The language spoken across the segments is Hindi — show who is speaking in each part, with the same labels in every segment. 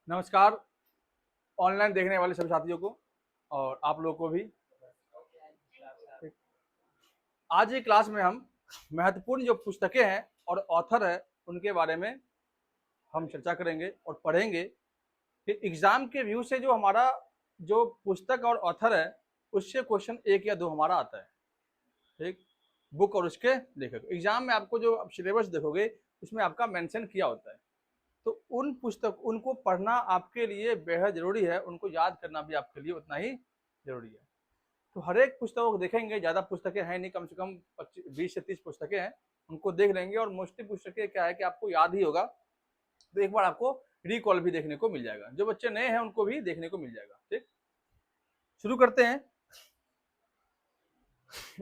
Speaker 1: नमस्कार ऑनलाइन देखने वाले सभी साथियों को और आप लोगों को भी। आज की क्लास में हम महत्वपूर्ण जो पुस्तकें हैं और ऑथर है उनके बारे में हम चर्चा करेंगे और पढ़ेंगे कि एग्जाम के व्यू से जो हमारा जो पुस्तक और ऑथर है उससे क्वेश्चन 1 या 2 हमारा आता है। ठीक, बुक और उसके लेखक। एग्जाम में आपको जो सिलेबस देखोगे उसमें आपका मेंशन किया होता है, तो उन पुस्तक उनको पढ़ना आपके लिए बेहद जरूरी है, उनको याद करना भी आपके लिए उतना ही जरूरी है। तो हर एक पुस्तकों को देखेंगे, ज़्यादा पुस्तकें हैं नहीं, कम से कम 20 से 30 पुस्तकें हैं, उनको देख लेंगे। और मोस्टली पुस्तकें क्या है कि आपको याद ही होगा, तो एक बार आपको रिकॉल भी देखने को मिल जाएगा। जो बच्चे नए हैं उनको भी देखने को मिल जाएगा। ठीक, शुरू करते हैं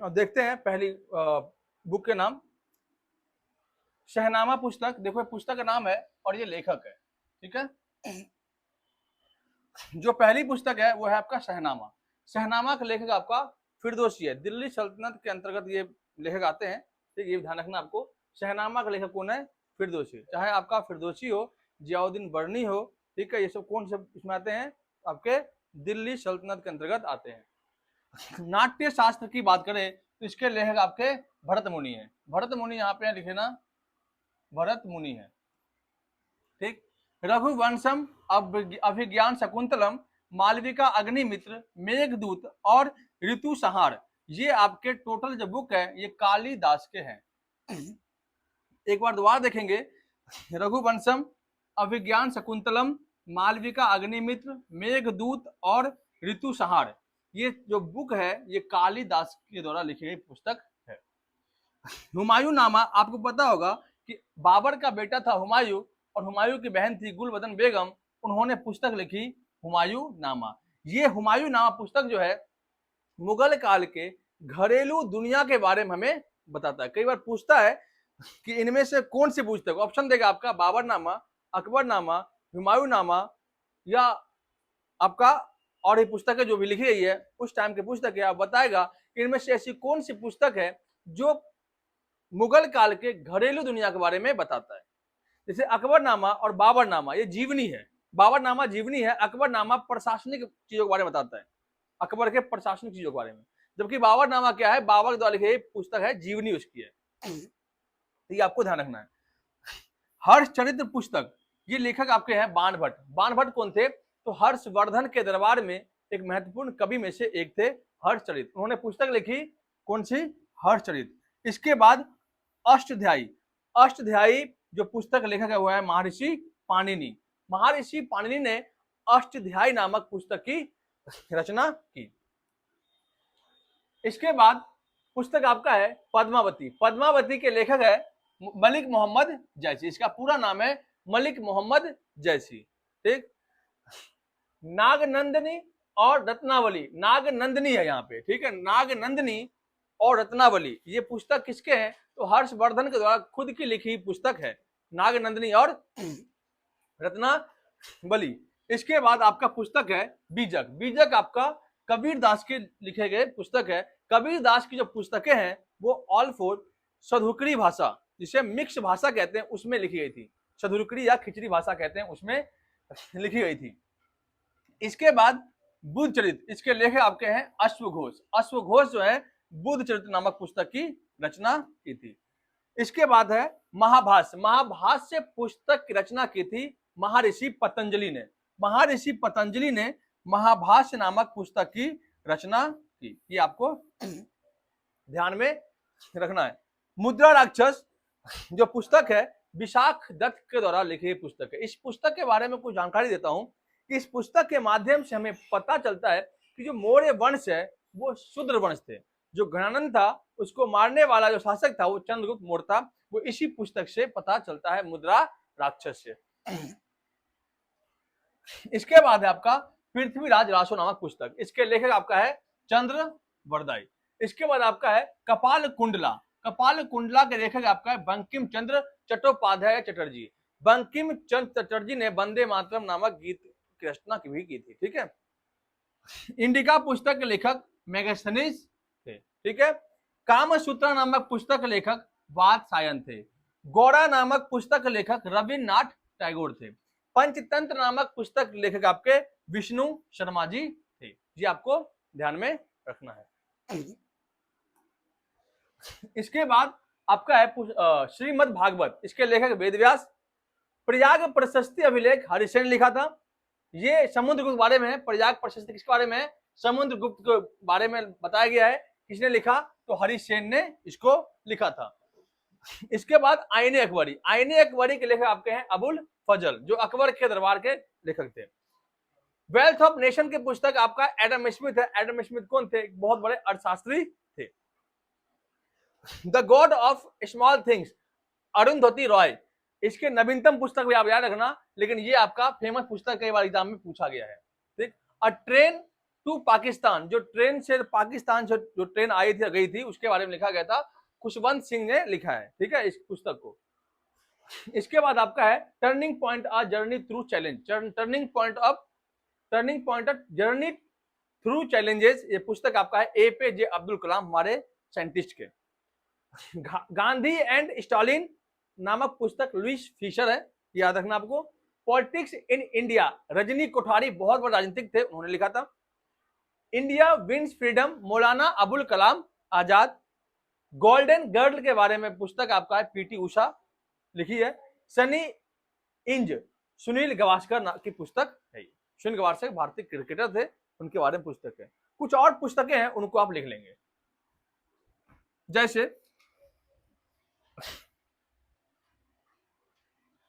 Speaker 1: और देखते हैं पहली बुक के नाम शहनामा पुस्तक। देखो पुस्तक का नाम है और ये लेखक है। ठीक है, जो पहली पुस्तक है वो है आपका शहनामा। शहनामा का लेखक आपका फिरदौसी है। दिल्ली सल्तनत के अंतर्गत ये लेखक आते हैं। ठीक, ये ध्यान रखना आपको। शहनामा का लेखक कौन है? फिरदौसी। चाहे आपका फिरदौसी हो, जियाउद्दीन बर्नी हो, ठीक है, ये सब कौन से इसमें आते हैं? आपके दिल्ली सल्तनत के अंतर्गत आते हैं। नाट्य शास्त्र की बात करें तो इसके लेखक आपके भरत मुनि है। भरत मुनि यहाँ पे लिखे ना, भरत मुनि है। ठीक, रघुवंशम, अभिज्ञान शकुंतलम, मालविका अग्निमित्र, मेघदूत और ऋतु संहार, ये आपके टोटल जो बुक है ये कालिदास के हैं। एक बार दोबारा देखेंगे, रघुवंशम, अभिज्ञान शकुंतलम, मालविका अग्निमित्र, मेघदूत और ऋतु संहार, ये जो बुक है ये कालिदास के द्वारा लिखी गई पुस्तक है। हुमायूं नामा, आपको पता होगा कि बाबर का बेटा था हुमायूं और हुमायूं की बहन थी गुलबदन बेगम, उन्होंने पुस्तक लिखी हुमायूं नामा। ये हुमायूं नामा पुस्तक जो है मुगल काल के घरेलू दुनिया के बारे में हमें बताता है। कई बार पूछता है कि इनमें से कौन सी पुस्तक, ऑप्शन देगा आपका बाबर नामा, अकबर नामा, हुमायूं नामा या आपका और ये पुस्तकें जो भी लिखी गई है उस टाइम की पुस्तक है। आप बताएगा कि इनमें से ऐसी कौन सी पुस्तक है जो मुगल काल के घरेलू दुनिया के बारे में बताता है। जैसे अकबरनामा और बाबरनामा ये जीवनी है। बाबरनामा जीवनी है, अकबरनामा प्रशासनिक चीजों के बारे में बताता है, अकबर के प्रशासनिक चीजों के बारे में। जबकि बाबरनामा क्या है? बाबर द्वारा लिखी पुस्तक है, जीवनी उसकी है। ये आपको ध्यान रखना है। हर्षचरित्र पुस्तक, ये लेखक आपके हैं बाणभट्ट। बाणभट्ट कौन थे? तो हर्षवर्धन के दरबार में एक महत्वपूर्ण कवि में से एक थे हर्षचरित। उन्होंने पुस्तक लिखी, कौन सी? हर्षचरित। इसके बाद अष्टध्यायी। अष्टध्यायी जो पुस्तक लेखक है वो है महर्षि पाणिनि। महर्षि पाणिनि ने अष्टध्यायी नामक पुस्तक की रचना की। इसके बाद पुस्तक आपका है पद्मावती। पद्मावती के लेखक है मलिक मोहम्मद जैसी। इसका पूरा नाम है मलिक मोहम्मद जैसी। ठीक, नागनंदिनी और रत्नावली, नागनंदिनी है यहाँ पे। ठीक है, नागनंदिनी और रत्नावली ये पुस्तक किसके हैं? तो हर्षवर्धन के द्वारा खुद की लिखी पुस्तक है, नागनंदिनी और रत्नावली। इसके बाद आपका पुस्तक है बीजक। बीजक आपका कबीर दास के लिखे गए पुस्तक है। कबीर दास की जो पुस्तकें हैं वो ऑल फोर सधुकड़ी भाषा, जिसे मिक्स भाषा कहते हैं, उसमें लिखी गई थी। सधुकड़ी या खिचड़ी भाषा कहते हैं, उसमें लिखी गई थी। इसके बाद बुद्ध चरित, इसके लेखक आपके हैं अश्वघोष। अश्वघोष जो है बुद्ध चरित नामक पुस्तक की रचना की थी। इसके बाद है महाभाष्य। महाभाष्य पुस्तक की रचना की थी महर्षि पतंजलि ने। महर्षि पतंजलि ने महाभाष्य नामक पुस्तक की रचना की। ये आपको ध्यान में रखना है। मुद्रा राक्षस जो पुस्तक है विशाख दत्त के द्वारा लिखी पुस्तक है। इस पुस्तक के बारे में कुछ जानकारी देता हूं कि इस पुस्तक के माध्यम से हमें पता चलता है कि जो मौर्य वंश है वो शूद्र वंश थे। जो गणानंद था उसको मारने वाला जो शासक था वो चंद्रगुप्त मौर्य था। वो इसी पुस्तक से पता चलता है, मुद्रा राक्षस से। इसके बाद है आपका पृथ्वीराज रासो नामक पुस्तक। इसके लेखक आपका है चंद्र वरदाई। इसके बाद आपका है कपाल कुंडला। कपाल कुंडला के लेखक आपका है बंकिम चंद्र चट्टोपाध्याय चटर्जी। बंकिम चंद्र चटर्जी ने वंदे मातरम नामक गीत की रचना भी की थी। ठीक है, इंडिका पुस्तक के लेखक मेगास्थनीज थे। ठीक है, कामसूत्र नामक पुस्तक लेखक वात्स्यायन थे। गौड़ा नामक पुस्तक लेखक रविन्द्रनाथ टैगोर थे। पंचतंत्र नामक पुस्तक लेखक आपके विष्णु शर्मा जी थे। ये आपको ध्यान में रखना है। इसके बाद आपका है श्रीमद् भागवत, इसके लेखक वेदव्यास। प्रयाग प्रशस्ति अभिलेख हरिसेन ने लिखा था। ये समुद्रगुप्त के बारे में है। प्रयाग प्रशस्ति किसके बारे में है? समुद्रगुप्त के बारे में बताया गया है। किसने लिखा? तो हरिसेन ने इसको लिखा था। इसके बाद आईने अकबरी। आईने अकबरी के लेखक आपके हैं अबुल फजल, जो अकबर के दरबार के लेखक थे। वेल्थ ऑफ नेशन की पुस्तक आपका एडम स्मिथ है। एडम स्मिथ कौन थे? बहुत बड़े अर्थशास्त्री थे। The God of small things Arundhati Roy, इसके नवीनतम पुस्तक भी आप याद रखना, लेकिन ये आपका फेमस पुस्तक कई बार एग्जाम में पूछा गया है। ठीक। अ ट्रेन टू पाकिस्तान, जो ट्रेन से पाकिस्तान से जो ट्रेन आई थी गई थी उसके बारे में लिखा गया था, खुशवंत सिंह ने लिखा है। ठीक है, इस पुस्तक को। इसके बाद आपका है turning point a journey through challenge, turning point of journey through challenges, ये पुस्तक आपका है APJ अब्दुल कलाम, हमारे साइंटिस्ट के। गांधी एंड स्टालिन नामक पुस्तक लुइस फिशर है, याद रखना आपको। Politics in India, Rajni Kothari बहुत बड़े राजनीतिक थे, उन्होंने लिखा था। India wins freedom, Maulana Abul Kalam Azad. Golden girl के बारे में पुस्तक आपका है PT उषा लिखी है। सनी इंज, सुनील गावस्कर की पुस्तक है। सुनील गावस्कर भारतीय क्रिकेटर थे, उनके बारे में पुस्तक है। कुछ और पुस्तकें हैं, उनको आप लिख लेंगे, जैसे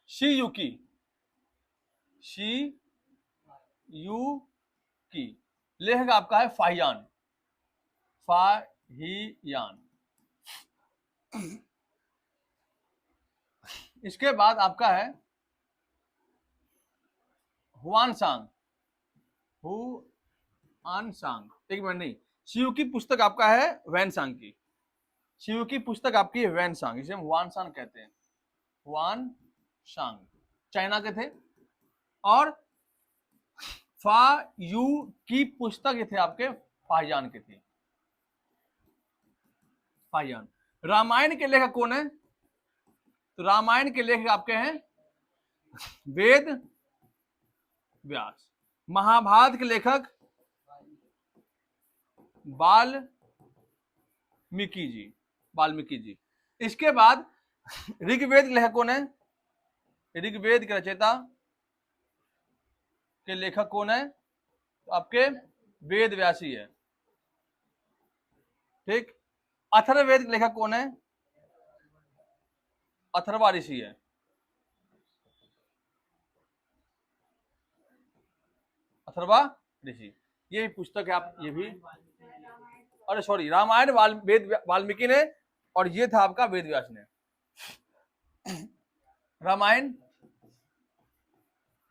Speaker 1: शियुकी लेखक आपका है फाहियान। इसके बाद आपका है हुआनसांग। एक मिनट, नहीं, शियुकी पुस्तक आपका है वैनसांग की। शियुकी पुस्तक आपकी है वैनसांग, इसे हम हुआनसांग कहते हैं। हुआनसांग चाइना के थे। और फायू की पुस्तक ये थे आपके फाहियान के थे। फाहियान। रामायण के लेखक कौन है? तो रामायण के लेखक आपके हैं वेद व्यास। महाभारत के लेखक वाल्मीकि जी। इसके बाद ऋग्वेद के लेखक कौन है? ऋग्वेद के रचयिता के लेखक कौन है? तो आपके वेद व्यासी है। ठीक। अथर्ववेद के लेखक कौन है? अथर्वा ऋषि है। अथर्वा ऋषि, ये भी पुस्तक है आप, ये भी, अरे सॉरी, रामायण वाल्मीकि ने, और ये था आपका वेद व्यास ने। रामायण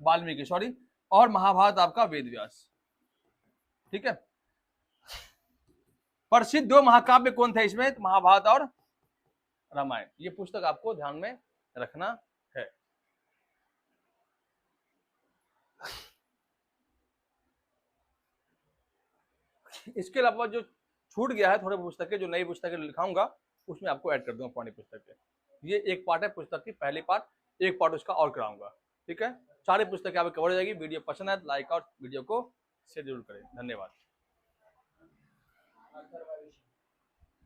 Speaker 1: वाल्मीकि, सॉरी, और महाभारत आपका वेद व्यास। ठीक है। प्रसिद्ध दो महाकाव्य कौन थे इसमें? महाभारत और रामायण। ये पुस्तक आपको ध्यान में रखना है। इसके अलावा जो छूट गया है थोड़े पुस्तकें, जो नई पुस्तकें लिखाऊंगा उसमें आपको ऐड कर दूंगा पुरानी पुस्तकें। ये एक पार्ट है पुस्तक की, पहली पार्ट, एक पार्ट उसका और कराऊंगा। ठीक है, सारी पुस्तकें आपको कवर हो जाएगी। वीडियो पसंद है तो लाइक और वीडियो को शेयर जरूर करें। धन्यवाद।